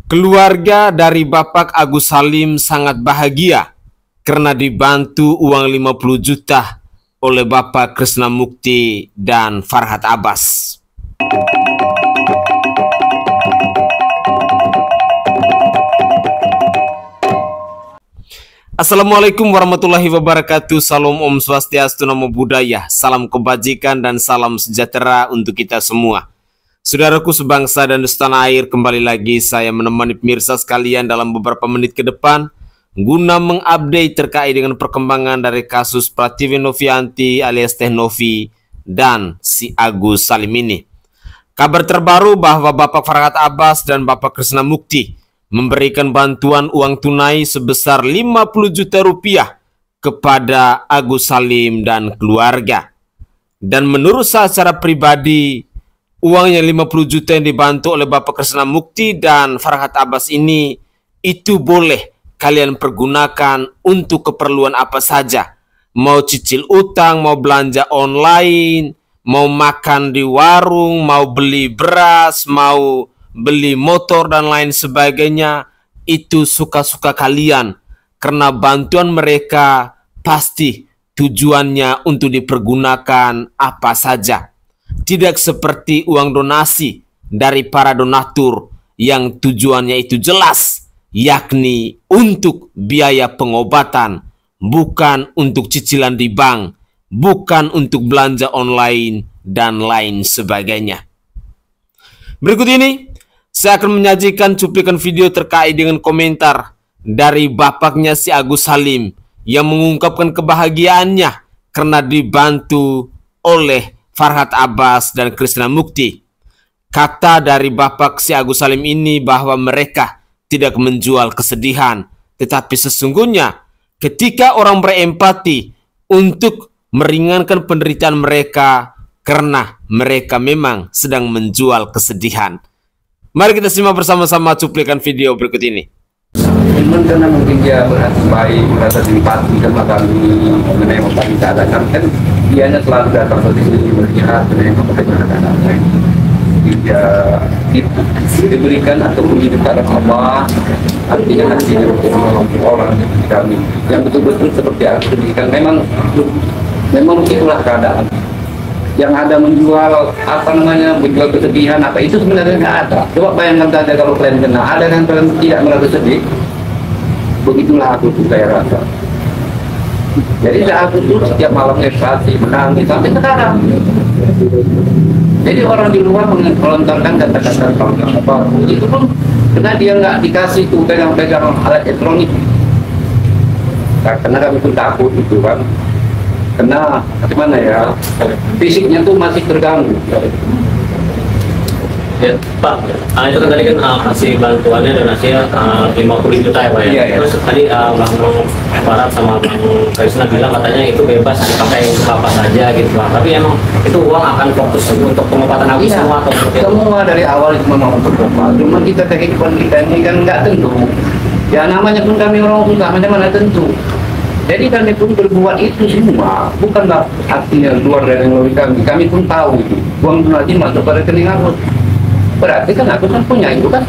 Keluarga dari Bapak Agus Salim sangat bahagia karena dibantu uang 50 juta oleh Bapak Krisna Mukti dan Farhat Abbas. Assalamualaikum warahmatullahi wabarakatuh. Salam Om Swastiastu, Namo Buddhaya. Salam kebajikan dan salam sejahtera untuk kita semua. Saudaraku sebangsa dan setanah air, kembali lagi saya menemani pemirsa sekalian dalam beberapa menit ke depan guna mengupdate terkait dengan perkembangan dari kasus Pratiwi Novianti alias Teh Novi dan si Agus Salim ini. Kabar terbaru bahwa Bapak Farhat Abbas dan Bapak Krisna Mukti memberikan bantuan uang tunai sebesar 50 juta rupiah kepada Agus Salim dan keluarga. Dan menurut saya secara pribadi, uangnya 50 juta yang dibantu oleh Bapak Krisna Mukti dan Farhat Abbas ini, itu boleh kalian pergunakan untuk keperluan apa saja. Mau cicil utang, mau belanja online, mau makan di warung, mau beli beras, mau beli motor dan lain sebagainya. Itu suka-suka kalian, karena bantuan mereka pasti tujuannya untuk dipergunakan apa saja. Tidak seperti uang donasi dari para donatur yang tujuannya itu jelas, yakni untuk biaya pengobatan, bukan untuk cicilan di bank, bukan untuk belanja online, dan lain sebagainya. Berikut ini, saya akan menyajikan cuplikan video terkait dengan komentar dari bapaknya si Agus Salim yang mengungkapkan kebahagiaannya karena dibantu oleh Farhat Abbas dan Krisna Mukti. Kata dari Bapak si Agus Salim ini bahwa mereka tidak menjual kesedihan, tetapi sesungguhnya ketika orang berempati untuk meringankan penderitaan mereka karena mereka memang sedang menjual kesedihan. Mari kita simak bersama-sama cuplikan video berikut ini. Cuman karena mungkin dia berhati baik, merasa simpati sama kami menengok kami keadaan kan, dianya selalu datang ke sini melihat menengok keadaan lain. Dia diberikan atau hidup karena Allah, artinya hatinya untuk menolong orang seperti kami yang betul-betul seperti aku diberikan. Memang itulah keadaan. Yang ada menjual menjual kesedihan apa itu sebenarnya nggak ada. Coba bayangkan saja kalau kalian kena, ada kan kalian tidak merasa sedih. Begitulah aku tuh saya rasa. Jadi aku tuh setiap malam ekspresi menangis sampai sekarang. Jadi orang di luar melontarkan kata-kata apa itu pun karena dia nggak dikasih tuh pegang-pegang alat elektronik. Karena kami pun takut itu kan. Karena gimana ya, fisiknya tuh masih terganggu. Ya, Pak, itu kan tadi kan kasih bantuannya donasinya 50 juta ya Pak ya? Iya. Terus tadi Bang Farhat sama Bang Krisna bilang katanya itu bebas dipakai untuk apa saja gitu Pak. Tapi emang itu uang akan fokus untuk pengobatan Agus semua atau seperti itu? Semua dari awal itu memang untuk obat. Cuma kita kehidupan kita ini kan nggak tentu. Ya namanya pun kami orang susah, mana tentu. Jadi kami pun berbuat itu semua, bukanlah artinya luar dari logika kami. Kami pun tahu itu uang donasi masuk pada rekening Agus. Berarti kan Agus kan punya itu kan.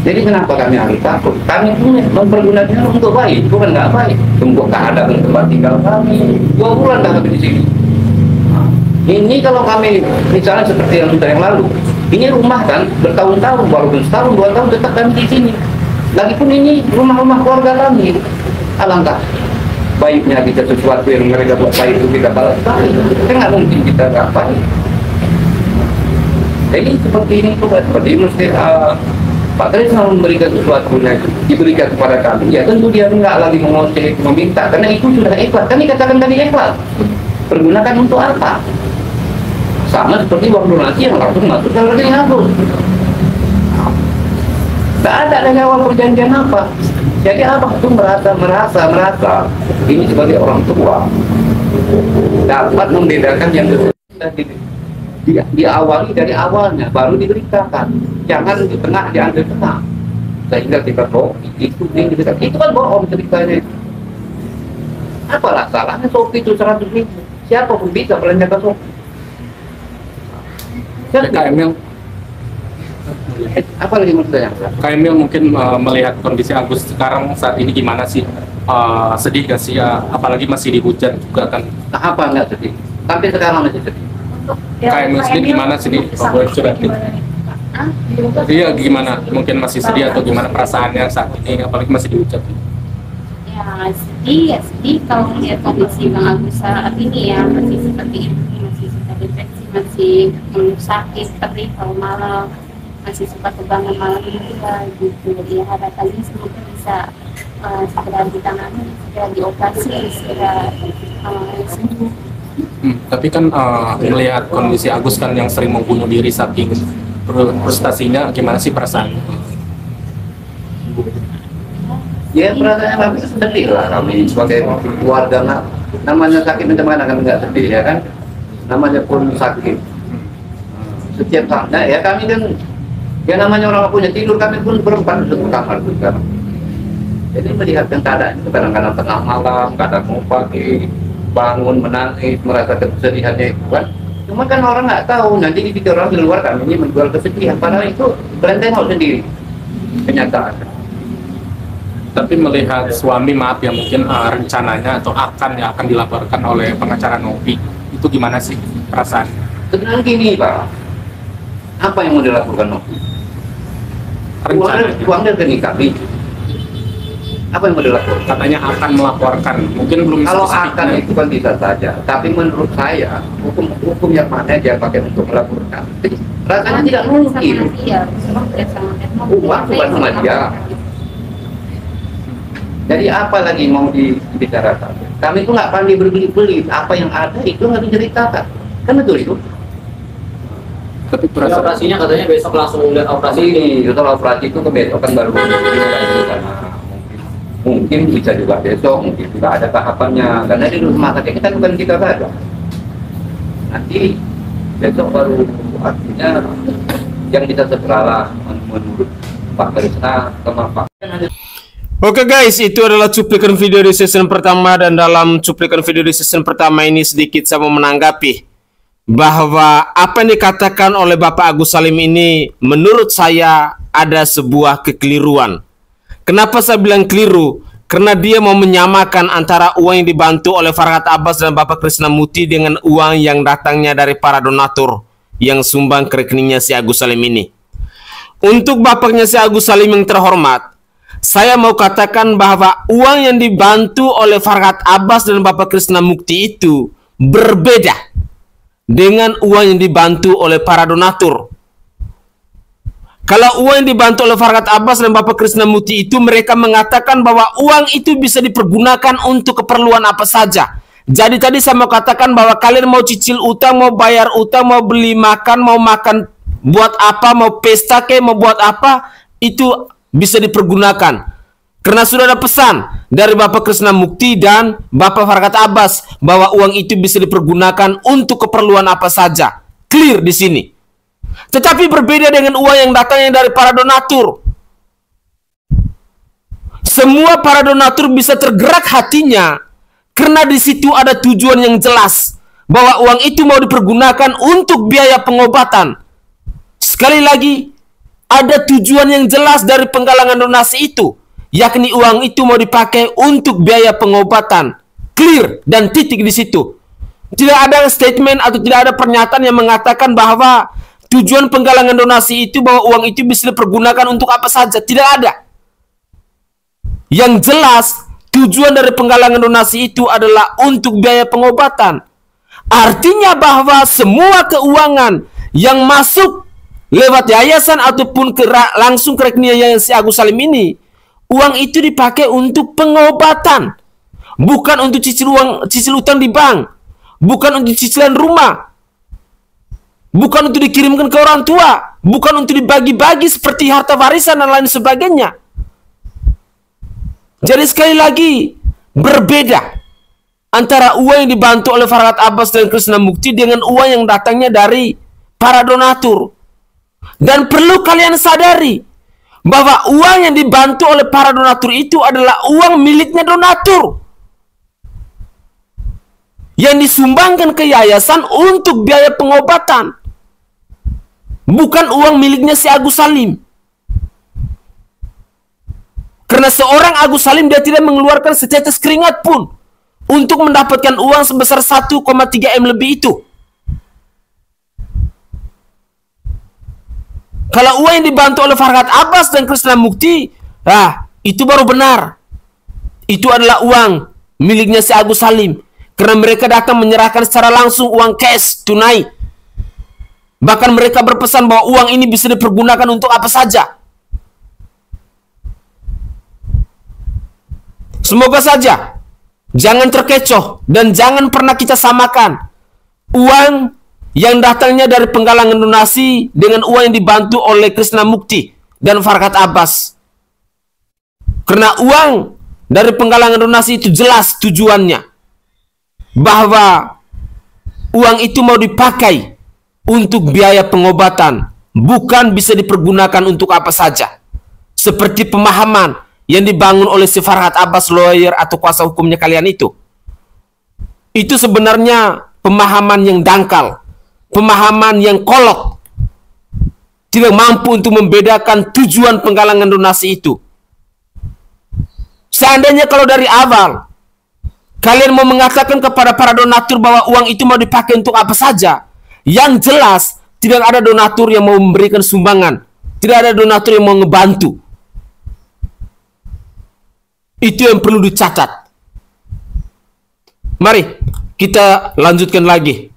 Jadi kenapa kami harus takut? Kami pun mempergunakannya untuk baik, bukan nggak baik. Untuk keadaan tempat tinggal kami. 2 bulan dah kami di sini. Ini kalau kami misalnya seperti yang sudah yang lalu, ini rumah kan bertahun-tahun, walaupun setahun 2 tahun tetap kami di sini. Lagipun ini rumah-rumah keluarga kami. Alangkah baiknya kita sesuatu yang mereka buat baik itu kita balas baik. Kan nggak mungkin kita nggak baik. Jadi seperti ini tuh seperti mesti Pak Krisna memberikan sesuatu yang diberikan kepada kami. Ya tentu dia nggak lagi mengoceh meminta karena itu sudah ikhlas. Kan dikatakan tadi ikhlas. Pergunakan untuk apa? Sama seperti uang donasi yang langsung masuk ke rekening Agus. Tak ada dari awal perjanjian apa. Jadi abang itu merasa ini sebagai orang tua dapat membedakan yang diawali dari awalnya baru diberitakan, jangan di tengah diambil tengah sehingga kita bohong itu kan bohong ceritanya. Apalah salahnya Sofi itu 100 ribu, siapa pun bisa belanja ke Sofi. Apa lagi maksudnya? Kak Emil mungkin melihat kondisi Agus sekarang saat ini gimana sih? Sedih gak sih ya? Apalagi masih dihujat juga kan? Nah, apa enggak sedih? Sampai sekarang masih sedih. Kak Emil sendiri gimana sih nih? Boleh curhatin? Iya gimana? Mungkin masih sedih atau gimana perasaannya saat ini? Apalagi masih dihujat. Ya sedih kalau melihat kondisi Bang Agus saat ini ya, masih seperti ini, masih suka depresi, masih sakit, perih kalau malam, masih suka kebangun malam juga gitu. Ya harapannya semoga bisa segera ditangani, segera dioperasi, segera sembuh. Tapi kan melihat kondisi Agus kan yang sering membunuh diri saking frustasinya, gimana sih perasaan? Ya perasaannya kami sedih lah, kami sebagai keluarga nak, namanya sakit macam mana kami nggak sedih ya kan, namanya pun sakit. Setiap saatnya ya kami kan, ya namanya orang punya tidur, kami pun berempat untuk kamar juga. Jadi melihat keadaan itu kadang-kadang tengah malam, kadang mau pagi, bangun menangis, merasa kesedihannya itu kan. Cuma kan orang nggak tahu, nanti dipikir orang di luar kami ini menjual kesedihan, padahal itu kalian tengok sendiri kenyataan. Tapi melihat suami maaf ya mungkin rencananya atau akan dilaporkan oleh pengacara Novi, itu gimana sih perasaan? Sebenarnya gini Pak, apa yang mau dilakukan Novi? Uangnya ke kami. Apa yang mau dilakukan? Katanya akan melaporkan, mungkin belum Kalau spesifik. akan itu kan bisa saja, tapi menurut saya hukum yang mana dia pakai untuk melaporkan? Rasanya tidak mungkin. Uang bukan sama dia. Jadi apa lagi mau dibicarakan? Kami itu nggak pandai berbelit-belit. Apa yang ada itu nggak diceritakan. Kan betul itu? Tapi Jadi operasinya katanya besok langsung lihat operasi ini. Setelah operasi itu kebesokan baru dimulai. Mungkin bisa juga besok, mungkin juga ada tahapannya. Karena di rumah sakit kita bukan kita saja. Nanti besok baru artinya yang kita segeralah menurut Pak Krisna sama Pak. Oke guys, itu adalah cuplikan video di season pertama, dan dalam cuplikan video di season pertama ini sedikit saya mau menanggapi bahwa apa yang dikatakan oleh Bapak Agus Salim ini menurut saya ada sebuah kekeliruan. Kenapa saya bilang keliru? Karena dia mau menyamakan antara uang yang dibantu oleh Farhat Abbas dan Bapak Krisnamukti dengan uang yang datangnya dari para donatur yang sumbang ke rekeningnya si Agus Salim ini. Untuk bapaknya si Agus Salim yang terhormat, saya mau katakan bahwa uang yang dibantu oleh Farhat Abbas dan Bapak Krisnamukti itu berbeda dengan uang yang dibantu oleh para donatur. Kalau uang yang dibantu oleh Farhat Abbas dan Bapak Krisnamukti itu, mereka mengatakan bahwa uang itu bisa dipergunakan untuk keperluan apa saja. Jadi tadi saya mau katakan bahwa kalian mau cicil utang, mau bayar utang, mau beli makan, mau makan buat apa, mau pesta ke, mau buat apa, itu bisa dipergunakan. Karena sudah ada pesan dari Bapak Krisnamukti dan Bapak Farhat Abbas bahwa uang itu bisa dipergunakan untuk keperluan apa saja. Clear di sini. Tetapi berbeda dengan uang yang datangnya dari para donatur. Semua para donatur bisa tergerak hatinya karena di situ ada tujuan yang jelas bahwa uang itu mau dipergunakan untuk biaya pengobatan. Sekali lagi, ada tujuan yang jelas dari penggalangan donasi itu, yakni uang itu mau dipakai untuk biaya pengobatan. Clear dan titik di situ. Tidak ada statement atau tidak ada pernyataan yang mengatakan bahwa tujuan penggalangan donasi itu bahwa uang itu bisa dipergunakan untuk apa saja. Tidak ada. Yang jelas, tujuan dari penggalangan donasi itu adalah untuk biaya pengobatan. Artinya bahwa semua keuangan yang masuk lewat yayasan ataupun langsung ke rekening yayasan si Agus Salim ini, uang itu dipakai untuk pengobatan, bukan untuk cicil utang di bank, bukan untuk cicilan rumah, bukan untuk dikirimkan ke orang tua, bukan untuk dibagi-bagi seperti harta warisan dan lain sebagainya. Jadi sekali lagi, berbeda antara uang yang dibantu oleh Farhat Abbas dan Krisnamukti dengan uang yang datangnya dari para donatur. Dan perlu kalian sadari bahwa uang yang dibantu oleh para donatur itu adalah uang miliknya donatur yang disumbangkan ke yayasan untuk biaya pengobatan. bukan uang miliknya si Agus Salim. Karena seorang Agus Salim dia tidak mengeluarkan setetes keringat pun untuk mendapatkan uang sebesar 1,3 M lebih itu. Kalau uang yang dibantu oleh Farhad Abbas dan Krishna Mukti, itu baru benar. Itu adalah uang miliknya si Agus Salim. Karena mereka datang menyerahkan secara langsung uang cash, tunai. Bahkan mereka berpesan bahwa uang ini bisa dipergunakan untuk apa saja. Semoga saja jangan terkecoh dan jangan pernah kita samakan uang yang datangnya dari penggalangan donasi dengan uang yang dibantu oleh Krishna Mukti dan Farhad Abbas. Karena uang dari penggalangan donasi itu jelas tujuannya, bahwa uang itu mau dipakai untuk biaya pengobatan, bukan bisa dipergunakan untuk apa saja. Seperti pemahaman yang dibangun oleh si Farhad Abbas lawyer atau kuasa hukumnya kalian itu. Itu sebenarnya pemahaman yang dangkal, pemahaman yang kolot, tidak mampu untuk membedakan tujuan penggalangan donasi itu. Seandainya kalau dari awal kalian mau mengatakan kepada para donatur bahwa uang itu mau dipakai untuk apa saja, yang jelas tidak ada donatur yang mau memberikan sumbangan, tidak ada donatur yang mau ngebantu. Itu yang perlu dicatat. Mari kita lanjutkan lagi.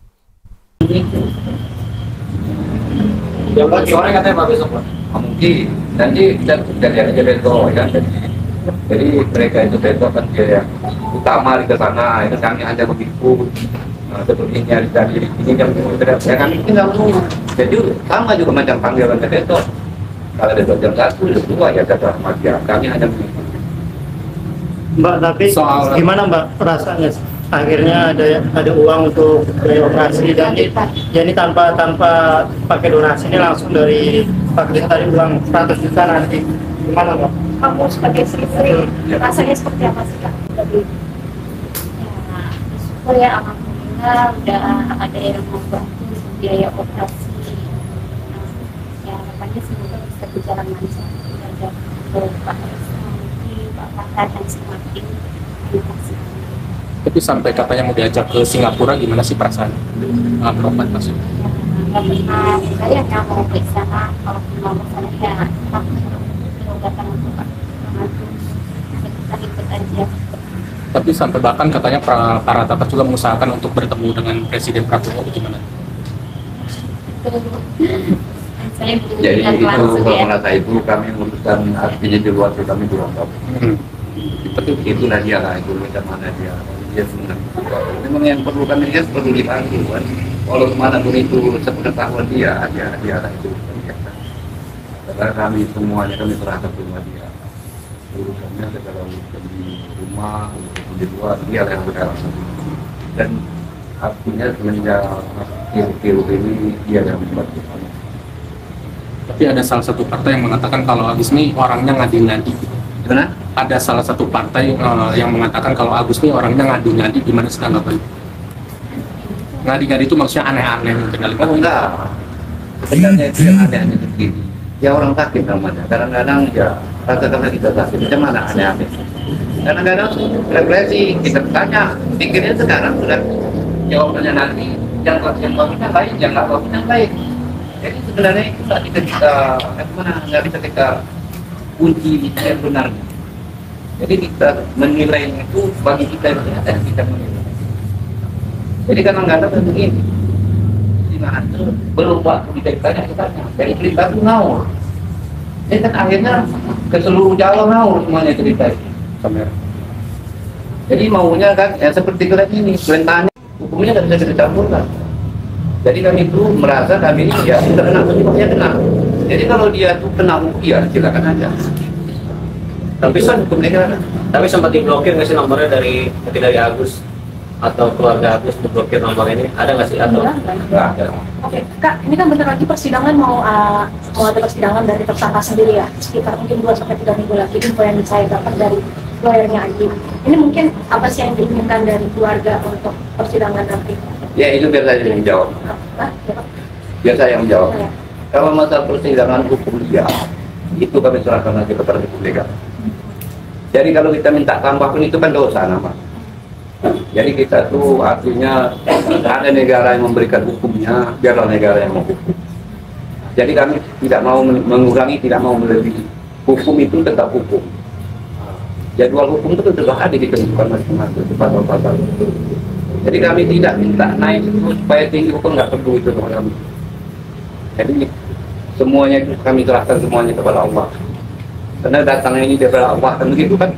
Yang sore katanya Pak besok Pak. Mungkin nanti kita lihat aja besok ya. Jadi mereka itu besok kan dia yang utama di sana. Itu kami hanya begitu seperti nyari dari ini yang ya kami tinggal tunggu. Jadi sama juga macam panggilan besok. Kalau besok jam 1 jam 2 ya kata Madia. Kami hanya begitu. Mbak, tapi gimana Mbak perasaannya? Akhirnya ada uang untuk biaya operasi dan jadi tanpa pakai donasi ini langsung dari Pak Kris tadi uang 100 juta nanti. Gimana Mbak? Kamu sebagai istri rasanya seperti apa sih Kak? Jadi ya bersyukur ya, alhamdulillah udah ada yang membantu biaya operasi. Ya harapannya semoga bisa berjalan lancar. Ada Pak Farhad dan semakin terima. Tapi sampai katanya mau diajak ke Singapura, gimana sih perasaan berobat maksudnya? Nggak pernah saya nggak mau ke sana. Kalau mau ke sana ya kita datang untuk kita ikut aja. Tapi sampai bahkan katanya para Tatar juga mengusahakan untuk bertemu dengan Presiden Prabowo, gimana? Saya belum Jadi lihat itu langsung ya. merasa itu kami memutuskan artinya di luar itu kami bilang tapi itulah dia lah, itu macam mana dia sebenarnya. Memang yang perlu kami lihat perlu dibantu kan. Walau kemana pun itu sepengetahuan dia lah itu. Karena kami semuanya kami serahkan semua dia. Urusannya segala urusan di rumah, urusan di luar dia lah yang berkaitan. Dan artinya semenjak kiru ini dia yang membantu kami. Tapi ada salah satu partai yang mengatakan kalau Agus ini orangnya ngadi-ngadi. Gimana? Ada salah satu partai yang mengatakan kalau Agus ini orangnya ngadi-ngadi, gimana sih tanggapan? Ngadi-ngadi itu maksudnya aneh-aneh mungkin kali. Oh enggak. Sebenarnya itu yang aneh-aneh begini. Ya orang sakit namanya. Kadang-kadang ya rasa-rasa kita sakit. Macam mana aneh-aneh? Kadang-kadang represi kita tanya. Pikirnya sekarang sudah jawabannya nanti. Yang bagusnya baik, yang nggak bagusnya baik. Jadi sebenarnya itu saat kita nggak bisa kita kunci yang benar. Jadi kita menilai itu bagi kita itu ada yang kita menilai. Jadi kadang-kadang begini, di mana itu belum waktu kita tanya. Jadi cerita itu ngawur. Jadi kan akhirnya ke seluruh Jawa ngawur semuanya cerita itu. Jadi maunya kan ya seperti kalian ini, kalian tanya, hukumnya nggak bisa kita campurkan. Jadi kami itu merasa kami ini ya sudah kena, dia kena. Jadi kalau dia tuh kena hukum ya silakan aja. Tapi tapi sempat diblokir nggak sih nomornya dari Agus atau keluarga Agus diblokir nomor ini? Ada nggak sih atau? Nggak ada. Oke, Kak, ini kan bentar lagi persidangan mau ada persidangan dari tersangka sendiri ya, sekitar mungkin 2-3 minggu lagi. Info yang saya dapat dari lawyernya Agi. Ini mungkin apa sih yang diinginkan dari keluarga untuk persidangan nanti? Ya itu biar saya yang menjawab. Biar saya yang menjawab. Kalau masalah persidangan hukum dia, itu kami serahkan nanti kepada hukum legal. Jadi kalau kita minta tambah pun itu kan dosa nama. Jadi kita tuh artinya ada negara yang memberikan hukumnya, biarlah negara yang menghukum. Jadi kami tidak mau mengurangi, tidak mau melebihi. Hukum itu tetap hukum. Jadwal hukum itu tetap ada ditentukan masing-masing pasal-pasal. Jadi kami tidak minta naik itu supaya tinggi hukum, nggak perlu itu teman kami. Jadi semuanya itu kami serahkan semuanya kepada Allah. Karena datangnya ini daripada Allah kan begitu kan.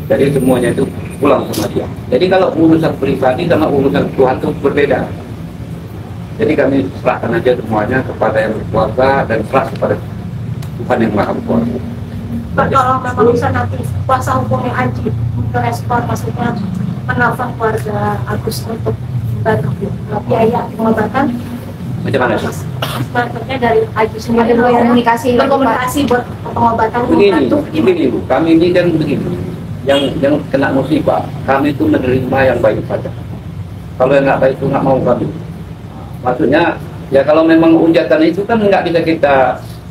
Jadi semuanya itu pulang sama dia. Jadi kalau urusan pribadi sama urusan Tuhan itu berbeda. Jadi kami serahkan aja semuanya kepada yang berkuasa dan serah kepada Tuhan yang Maha Kuasa. Pak, kalau memang bisa nanti kuasa hukumnya Aji merespon, maksudnya menelpon keluarga Agus untuk bantu biaya pengobatan, Macam mana sih? maksudnya dari Aji sendiri Komunikasi. berkomunikasi buat pengobatan Begini, membantu. begini Bu, kami ini kan begini. Yang kena musibah, kami itu menerima yang baik saja. Kalau yang nggak baik itu nggak mau kami. Maksudnya ya kalau memang hujatan itu kan nggak bisa kita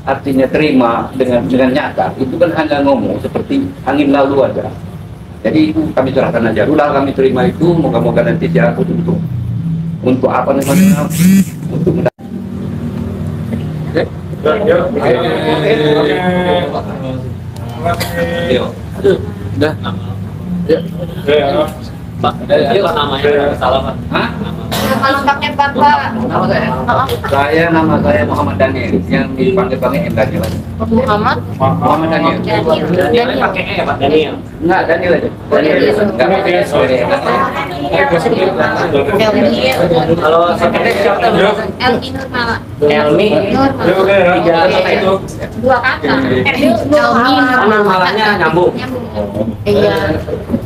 artinya terima dengan nyata. Itu kan hanya ngomong seperti angin lalu aja. Jadi itu kami serahkan aja. Udah kami terima itu, moga-moga nanti dia untuk apa namanya? Untuk Udah. Pak, itu namanya salah Pak. Hah? Nama lengkapnya Bapak Nama saya Muhammad Daniel, yang dipanggil-panggil M. Daniel. Muhammad Daniel. Daniel pakai E Pak, Daniel. Enggak, Daniel aja. Daniel. Enggak pakai S. Kalau sekretaris siapa? Elmi Nurmala. Elmi. Tiga kata itu. Dua kata. Elmi Malahnya nyambung. Iya.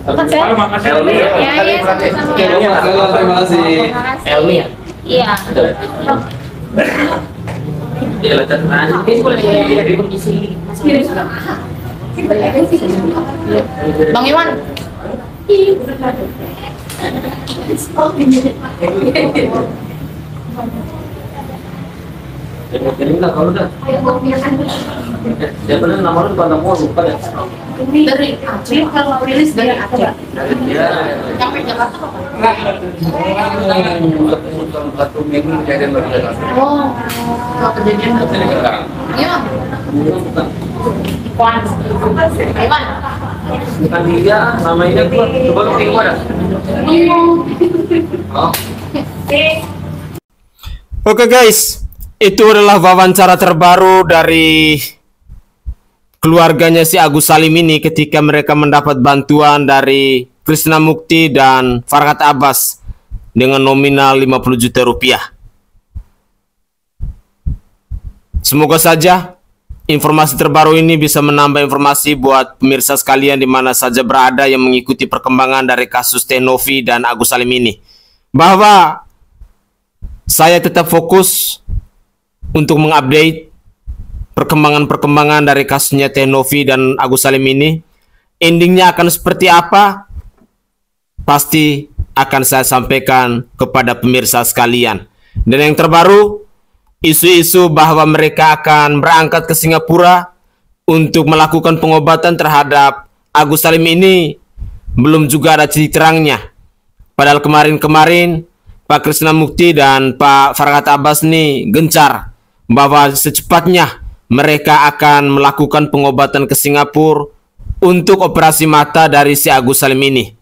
Elmi. Ya, ya, sama-sama. Terima kasih. Elmi ya. Iya. Dia letak ini boleh jadi kondisi. Bang Iwan. Jadi enggak kalau udah. Ya benar nomor bukan nomor lupa ya. Dari Aceh, kalau rilis dari Aceh. Ya. Sampai Jakarta apa? Satu minggu kejadian berjalan. Oh, kalau kejadian iya. Iwan. Iwan. Bukan dia, namanya gua. Coba lu tengok ada. Oh. Oke guys, itu adalah wawancara terbaru dari keluarganya si Agus Salim ini ketika mereka mendapat bantuan dari Krishna Mukti dan Farhat Abbas dengan nominal 50 juta rupiah. Semoga saja informasi terbaru ini bisa menambah informasi buat pemirsa sekalian di mana saja berada yang mengikuti perkembangan dari kasus Teh Novi dan Agus Salim ini. Bahwa saya tetap fokus untuk mengupdate perkembangan-perkembangan dari kasusnya Teh Novi dan Agus Salim ini. Endingnya akan seperti apa? Pasti akan saya sampaikan kepada pemirsa sekalian. Dan yang terbaru, isu-isu bahwa mereka akan berangkat ke Singapura untuk melakukan pengobatan terhadap Agus Salim ini belum juga ada titik terangnya. Padahal kemarin-kemarin Pak Krishna Mukti dan Pak Farhat Abbas ini gencar bahwa secepatnya mereka akan melakukan pengobatan ke Singapura untuk operasi mata dari si Agus Salim ini.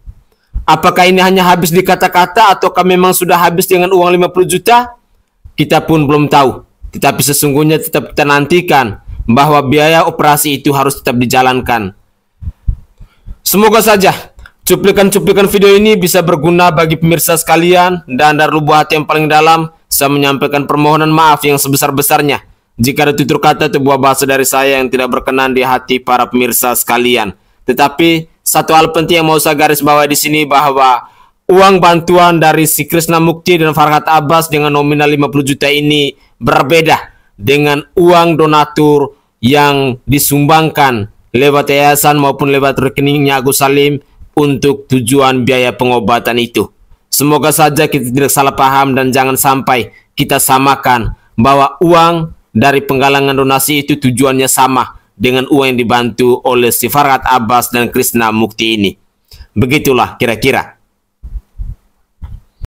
Apakah ini hanya habis di kata-kata ataukah memang sudah habis dengan uang 50 juta? Kita pun belum tahu. Tetapi sesungguhnya tetap kita nantikan bahwa biaya operasi itu harus tetap dijalankan. Semoga saja cuplikan-cuplikan video ini bisa berguna bagi pemirsa sekalian, dan dari lubuk hati yang paling dalam saya menyampaikan permohonan maaf yang sebesar-besarnya jika ada tutur kata atau buah bahasa dari saya yang tidak berkenan di hati para pemirsa sekalian. Tetapi satu hal penting yang mau saya garis bawahi di sini bahwa uang bantuan dari si Krishna Mukti dan Farhat Abbas dengan nominal 50 juta ini berbeda dengan uang donatur yang disumbangkan lewat yayasan maupun lewat rekeningnya Agus Salim untuk tujuan biaya pengobatan itu. Semoga saja kita tidak salah paham dan jangan sampai kita samakan bahwa uang dari penggalangan donasi itu tujuannya sama dengan uang yang dibantu oleh si Farhad Abbas dan Krishna Mukti ini. Begitulah kira-kira.